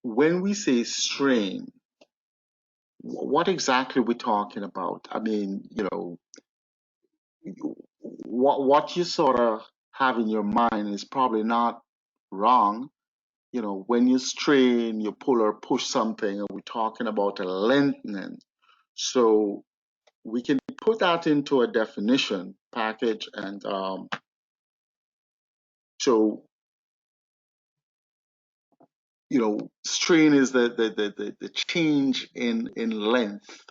when we say strain, what exactly are we talking about? I mean, what you sort of have in your mind is probably not wrong. When you strain, you pull or push something, and we're talking about a lengthening. So we can put that into a definition package, and so strain is the change in length.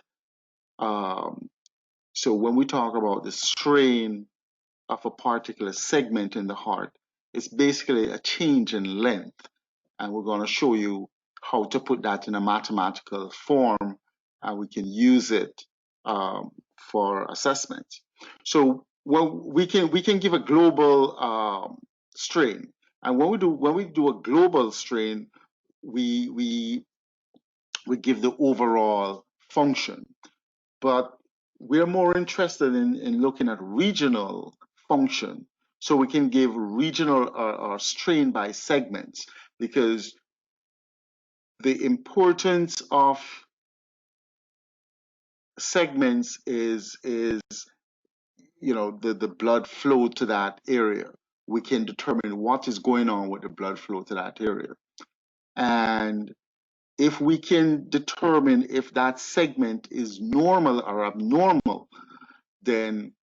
So when we talk about the strain of a particular segment in the heart, it's basically a change in length. And we're going to show you how to put that in a mathematical form, and we can use it for assessment. So we can give a global strain, and when we do a global strain, we give the overall function. But we're more interested in looking at regional function. So we can give regional or strain by segments, because the importance of segments is the blood flow to that area. We can determine what is going on with the blood flow to that area. And if we can determine if that segment is normal or abnormal, then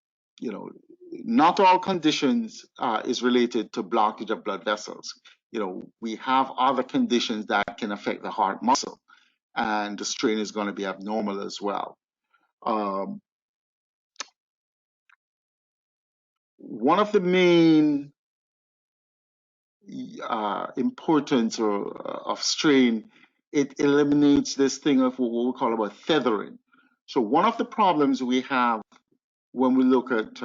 not all conditions is related to blockage of blood vessels. We have other conditions that can affect the heart muscle, and the strain is going to be abnormal as well. One of the main importance of strain, it eliminates this thing of what we call about tethering. So one of the problems we have when we look at,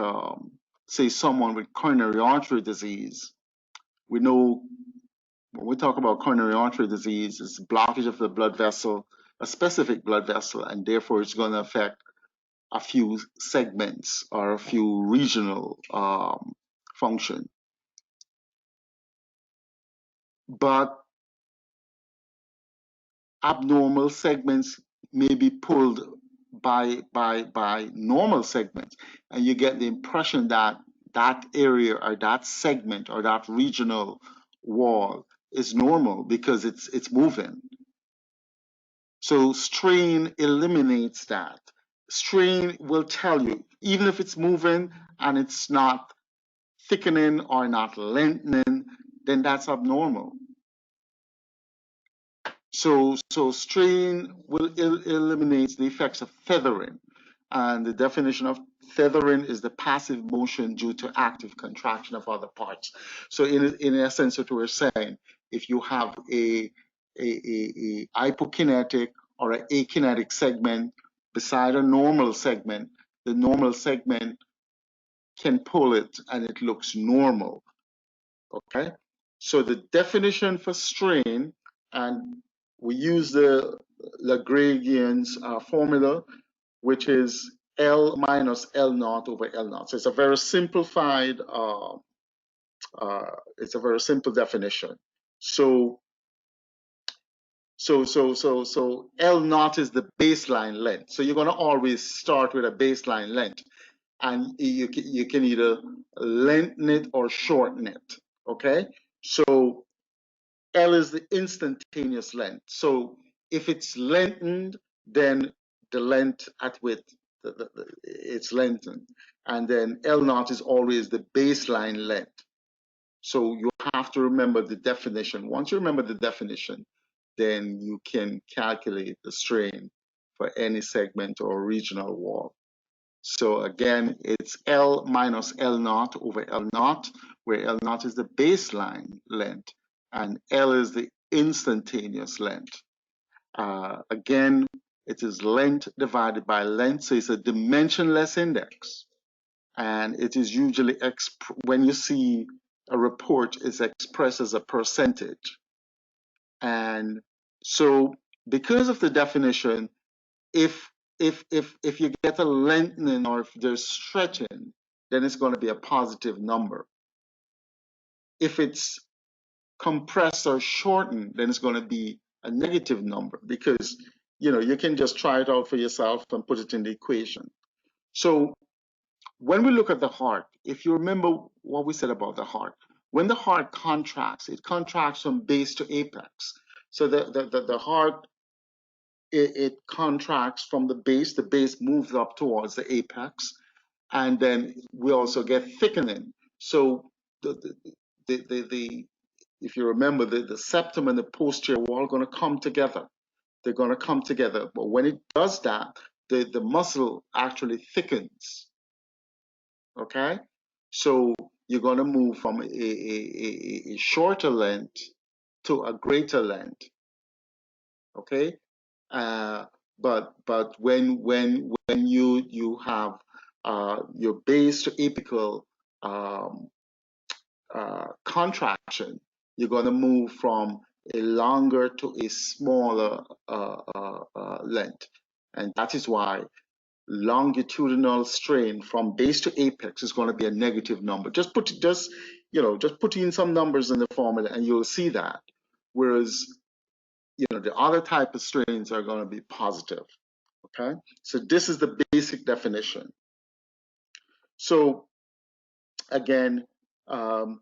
say, someone with coronary artery disease, we know when we talk about coronary artery disease, it's blockage of the blood vessel, a specific blood vessel, and therefore it's going to affect a few segments or a few regional function. But abnormal segments may be pulled by normal segments, and you get the impression that that area or that segment or that regional wall is normal because it's moving. So strain eliminates that. Strain will tell you, even if it's moving and it's not thickening or not lengthening, then that's abnormal. So strain will eliminate the effects of tethering. And the definition of tethering is the passive motion due to active contraction of other parts. So in essence, what we're saying, if you have a hypokinetic or an akinetic segment beside a normal segment, the normal segment can pull it and it looks normal. Okay? So the definition for strain, and we use the Lagrangian's formula, which is L minus L naught over L naught. So it's a very simplified, it's a very simple definition. So L naught is the baseline length. So you're going to always start with a baseline length, and you can either lengthen it or shorten it. Okay, so L is the instantaneous length. So if it's lengthened, then the length at which it's lengthened. And then L naught is always the baseline length. So you have to remember the definition. Once you remember the definition, then you can calculate the strain for any segment or regional wall. So again, it's L minus L naught over L naught, where L naught is the baseline length and L is the instantaneous length. Again, it is length divided by length, so it's a dimensionless index. And it is usually, when you see a report, it's expressed as a percentage. And so because of the definition, if you get a lengthening or if there's stretching, then it's going to be a positive number. If it's compressed or shortened, then it's going to be a negative number because you can just try it out for yourself and put it in the equation. So when we look at the heart, if you remember what we said about the heart, when the heart contracts, it contracts from base to apex. So the heart, it contracts from the base moves up towards the apex, and then we also get thickening. So the if you remember, the septum and the posterior wall are going to come together. They're going to come together. But when it does that, the muscle actually thickens. Okay? So you're going to move from a shorter length to a greater length. Okay? But when you have your base to apical contraction, you're going to move from a longer to a smaller length, and that is why longitudinal strain from base to apex is going to be a negative number. Just put in some numbers in the formula, and you'll see that. Whereas the other type of strains are going to be positive. Okay, so this is the basic definition. So again, L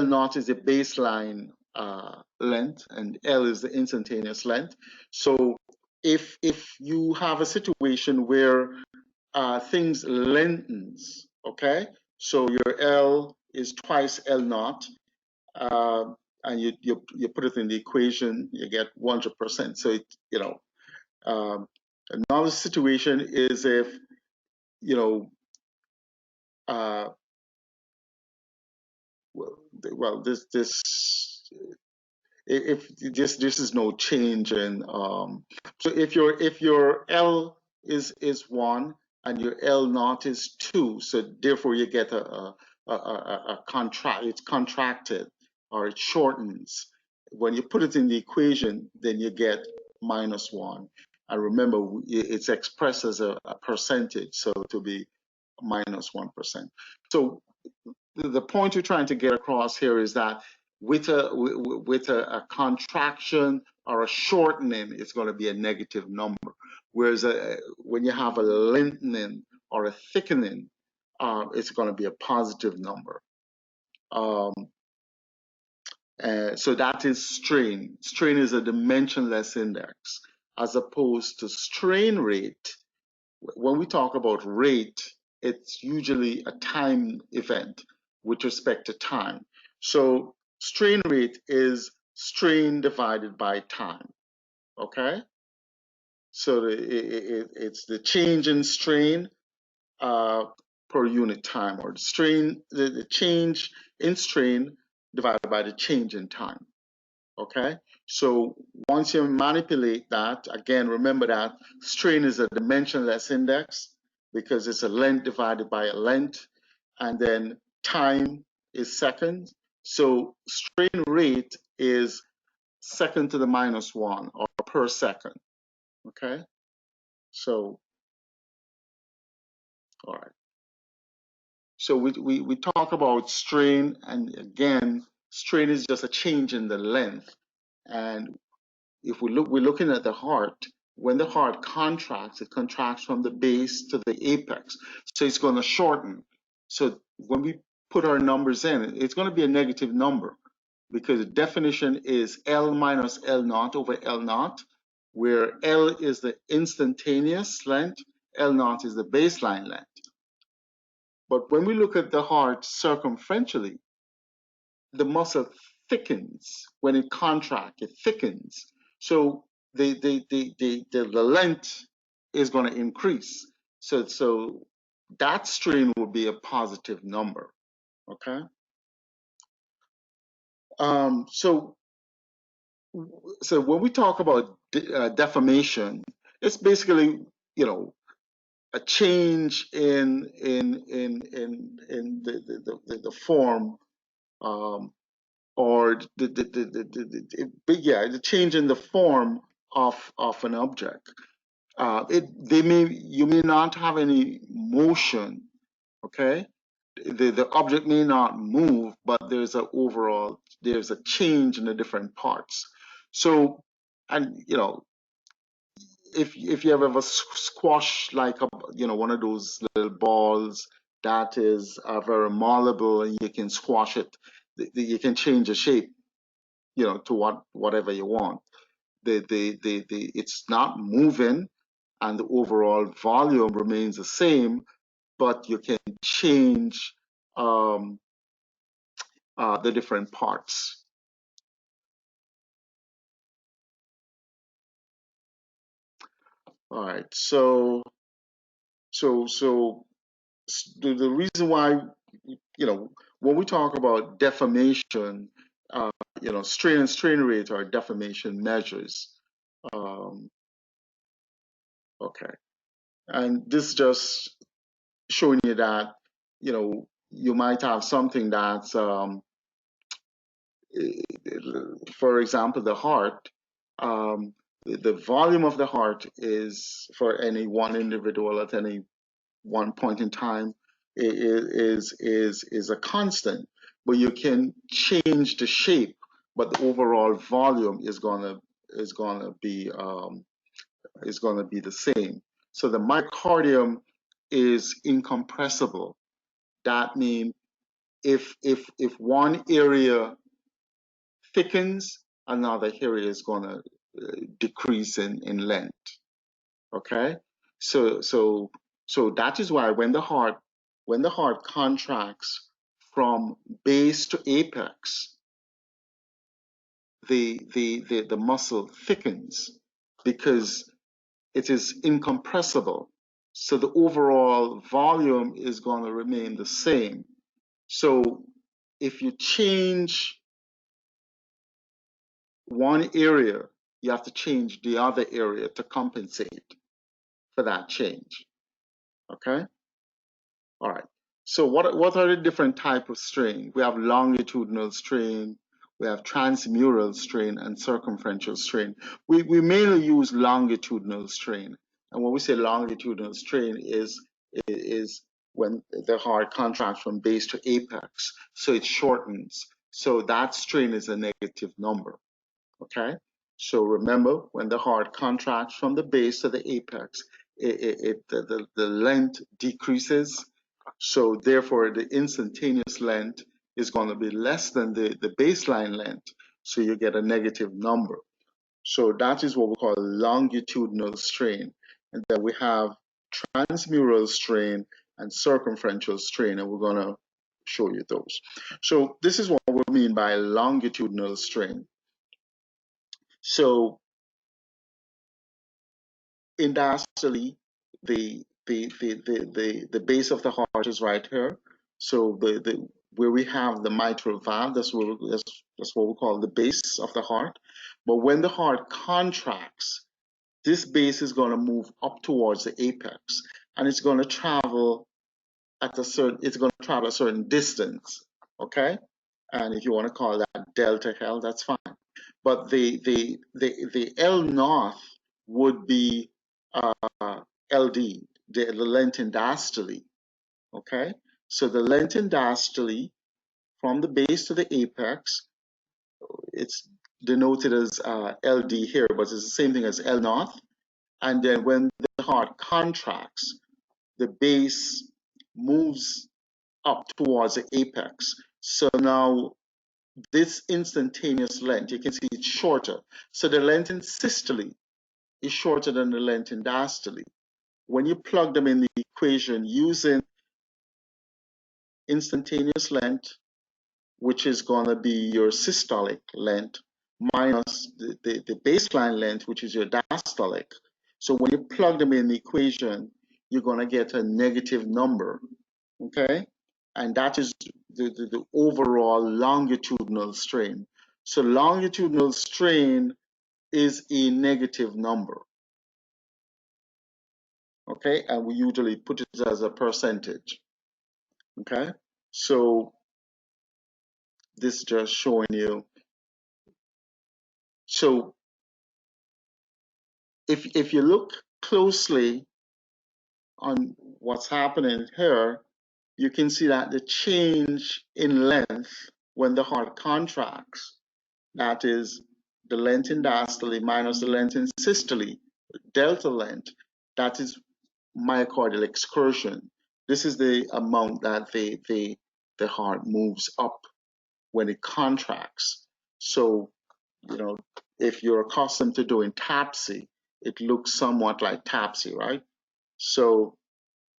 naught is the baseline length, and L is the instantaneous length. So if you have a situation where things lengthens, okay, so your L is twice L naught, and you put it in the equation, you get 100%. So another situation is if uh, well, this if this is no change in so if your L is 1 and your L naught is 2, so therefore you get a contract, it's contracted or it shortens. When you put it in the equation, then you get -1, and remember it's expressed as a percentage, so to be -1%. So the point you're trying to get across here is that with a contraction or a shortening, it's going to be a negative number. Whereas when you have a lengthening or a thickening, it's going to be a positive number. So that is strain. Strain is a dimensionless index, as opposed to strain rate. When we talk about rate, it's usually a time event with respect to time. So strain rate is strain divided by time. Okay? So it's the change in strain per unit time, or the change in strain divided by the change in time. Okay, so once you manipulate that, again, remember that strain is a dimensionless index because it's a length divided by a length, and then time is seconds. So strain rate is second to the -1, or per second. Okay, so all right. So we talk about strain, and again, strain is just a change in the length. And if we're looking at the heart. When the heart contracts, it contracts from the base to the apex. So it's going to shorten. So when we put our numbers in, it's going to be a negative number because the definition is L minus L naught over L naught, where L is the instantaneous length, L naught is the baseline length. But when we look at the heart circumferentially, the muscle thickens. When it contracts, it thickens. So the length is going to increase. So that strain will be a positive number. Okay. So when we talk about deformation, it's basically a change in the form, or the change in the form of an object. You may not have any motion, okay? The object may not move, but there's a change in the different parts. So, and if you have ever squash like one of those little balls that is very malleable and you can squash it, you can change the shape, to whatever you want. It's not moving, and the overall volume remains the same, but you can change um, the different parts. All right, so the reason why, when we talk about deformation, strain and strain rate are deformation measures. Um, okay, and this just showing you that, you might have something that's, for example, the heart. The volume of the heart is, for any one individual at any one point in time, is a constant, but you can change the shape, but the overall volume is gonna be the same. So the myocardium is incompressible. That means if one area thickens, another area is gonna decrease in length. Okay, so that is why when the heart contracts from base to apex, the muscle thickens because it is incompressible. So the overall volume is going to remain the same. So if you change one area, you have to change the other area to compensate for that change. Okay? All right. So what are the different type of strain? We have longitudinal strain, we have transmural strain, and circumferential strain. We mainly use longitudinal strain. And when we say longitudinal strain is when the heart contracts from base to apex, so it shortens. So that strain is a negative number. Okay? So remember, when the heart contracts from the base to the apex, the length decreases. So therefore, the instantaneous length is going to be less than the baseline length. So you get a negative number. So that is what we call longitudinal strain. And then we have transmural strain and circumferential strain, and we're going to show you those. So this is what we mean by longitudinal strain. So industrially, the base of the heart is right here. So the where we have the mitral valve, that's what we call the base of the heart. But when the heart contracts, this base is going to move up towards the apex, and it's going to travel a certain distance. Okay, and if you want to call that delta L, that's fine. But the L naught would be LD, the length in diastole. Okay, so the length in diastole from the base to the apex, it's denoted as LD here, but it's the same thing as L naught. And then when the heart contracts, the base moves up towards the apex. So now this instantaneous length, you can see it's shorter. So the length in systole is shorter than the length in diastole. When you plug them in the equation using instantaneous length, which is going to be your systolic length, minus the baseline length, which is your diastolic. So when you plug them in the equation, you're going to get a negative number, okay? And that is the overall longitudinal strain. So longitudinal strain is a negative number, okay? And we usually put it as a percentage, okay? So this is just showing you. So if you look closely on what's happening here, you can see that the change in length when the heart contracts, that is the length in diastole minus the length in systole, delta length, that is myocardial excursion. This is the amount that the heart moves up when it contracts. So, you know, if you're accustomed to doing TAPSE, it looks somewhat like TAPSE, right? So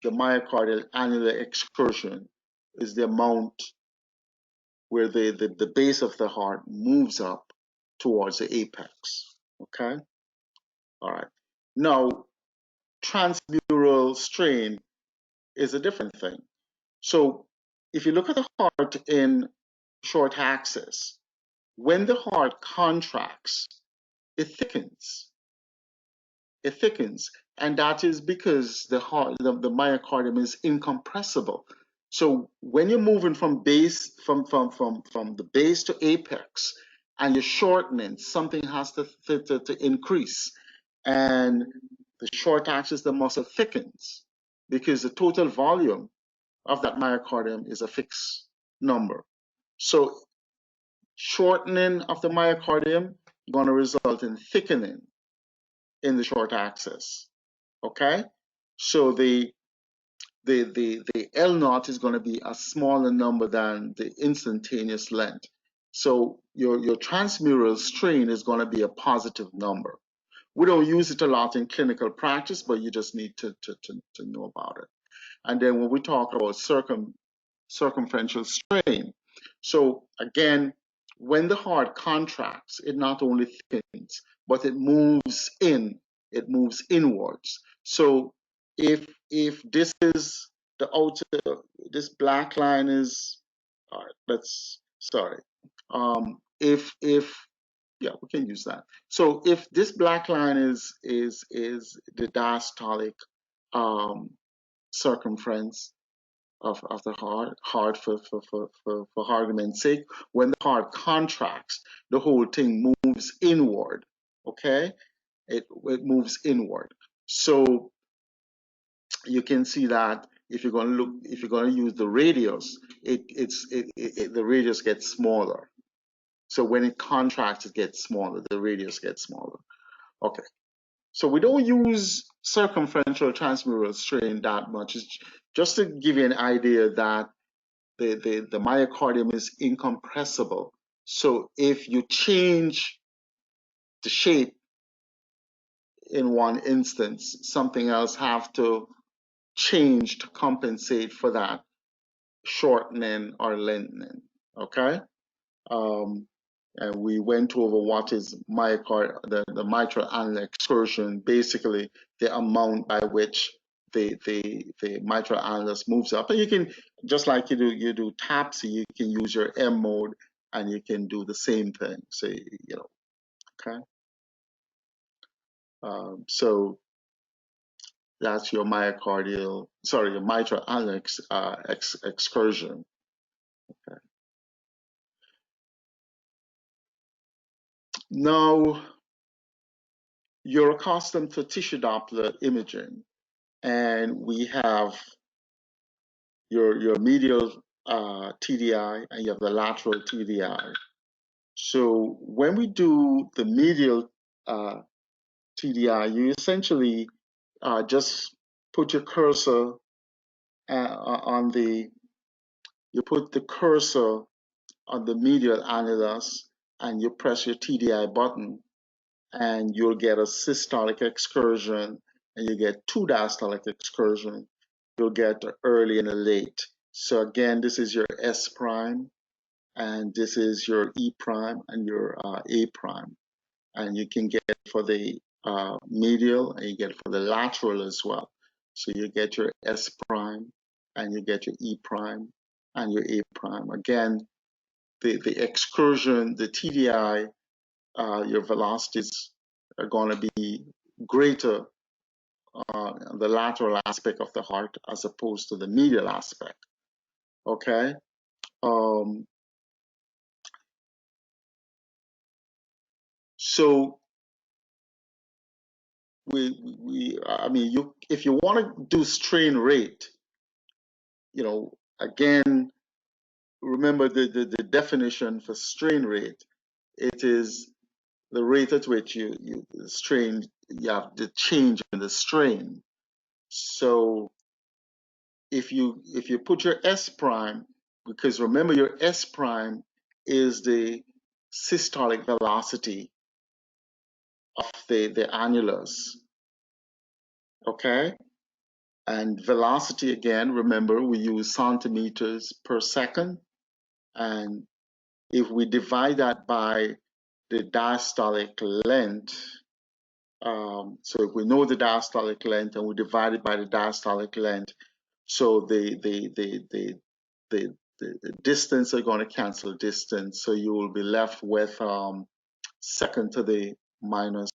the myocardial annular excursion is the amount where the base of the heart moves up towards the apex, okay? All right. Now, transmural strain is a different thing. So if you look at the heart in short axis, when the heart contracts, it thickens. It thickens, and that is because the heart, the myocardium is incompressible. So when you're moving from the base to apex, and you're shortening, something has to increase, and the short axis, the muscle thickens because the total volume of that myocardium is a fixed number. So shortening of the myocardium going to result in thickening in the short axis. Okay, so the L naught is going to be a smaller number than the instantaneous length. So your transmural strain is going to be a positive number. We don't use it a lot in clinical practice, but you just need to know about it. And then when we talk about circumferential strain, so again, when the heart contracts, it not only thickens, but it moves inwards. So if this is the outer, this black line is, all right, let's, sorry. If yeah, we can use that. So if this black line is the diastolic circumference of the heart for argument's sake, when the heart contracts, the whole thing moves inward. Okay, it moves inward. So you can see that if you're going to look, if you're going to use the radius, the radius gets smaller. So when it contracts, it gets smaller. The radius gets smaller. Okay. So we don't use circumferential transmural strain that much. It's just to give you an idea that the myocardium is incompressible. So if you change the shape in one instance, something else have to change to compensate for that shortening or lengthening. Okay. And we went over what is the mitral annular excursion, basically the amount by which the mitral annulus moves up. And you can, just like you do TAPSE, you can use your M mode and you can do the same thing. So, you know, okay. So that's your myocardial, sorry, your mitral annular excursion. Okay. Now, you're accustomed to tissue Doppler imaging, and we have your medial TDI and you have the lateral TDI. So when we do the medial TDI, you essentially just put your cursor on the, you put the cursor on the medial annulus and you press your TDI button and you'll get a systolic excursion and you get two diastolic excursion. You'll get the early and the late. So again, this is your S prime, and this is your E prime and your A prime. And you can get for the medial and you get for the lateral as well. So you get your S prime and you get your E prime and your A prime. Again, the excursion, the TDI, your velocities are going to be greater on the lateral aspect of the heart as opposed to the medial aspect. Okay. So I mean, if you want to do strain rate, you know, again, remember the definition for strain rate. It is the rate at which you have the change in the strain. So if you put your S prime, because remember your S prime is the systolic velocity of the annulus, okay? And velocity, again, remember we use centimeters per second. And if we divide that by the diastolic length, so if we know the diastolic length and we divide it by the diastolic length, so the distance are going to cancel distance. So you will be left with second to the minus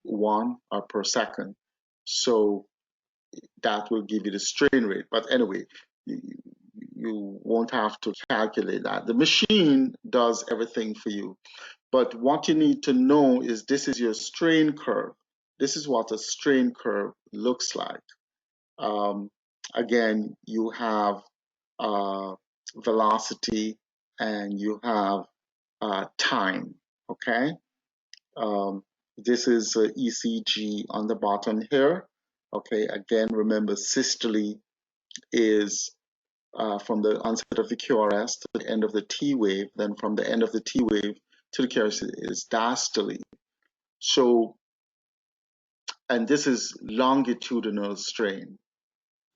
1 per second. So that will give you the strain rate. But anyway, you won't have to calculate that. The machine does everything for you. But what you need to know is this is your strain curve. This is what a strain curve looks like. Again, you have velocity and you have time, okay? This is ECG on the bottom here. Okay, again, remember systole is from the onset of the QRS to the end of the T wave, then from the end of the T wave to the QRS is diastole. So, and this is longitudinal strain,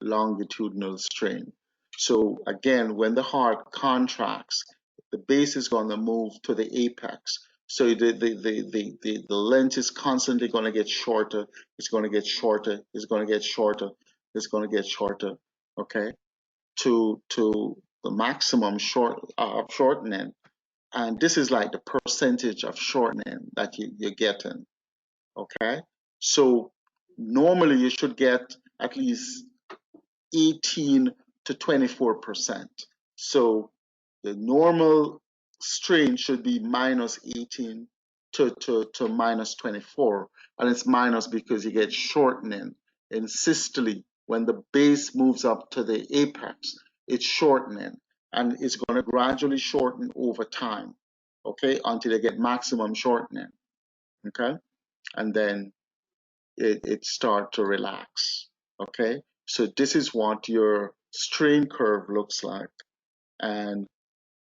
longitudinal strain. So again, when the heart contracts, the base is going to move to the apex. So the length is constantly going to get shorter. It's going to get shorter. It's going to get shorter. It's going to get shorter. Okay, to the maximum shortening, and this is like the percentage of shortening that you're getting. Okay, so normally you should get at least 18 to 24%. So the normal strain should be minus 18 to minus 24. And it's minus because you get shortening. In systole, when the base moves up to the apex, it's shortening. And it's going to gradually shorten over time, okay, until you get maximum shortening, okay? And then it start to relax, okay? So this is what your strain curve looks like. And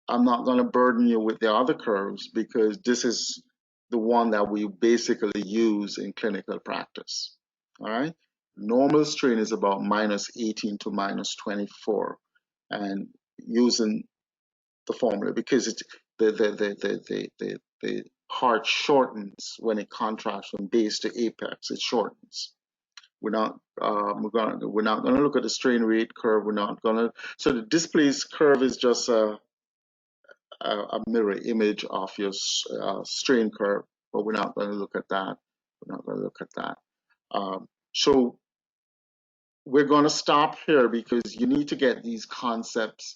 I'm not going to burden you with the other curves because this is the one that we basically use in clinical practice, all right? Normal strain is about minus 18 to minus 24, and using the formula because it's the heart shortens when it contracts from base to apex. It shortens. We're not going to look at the strain rate curve. We're not going to. So the displaced curve is just a mirror image of your strain curve, but we're not going to look at that. We're not going to look at that. So we're going to stop here because you need to get these concepts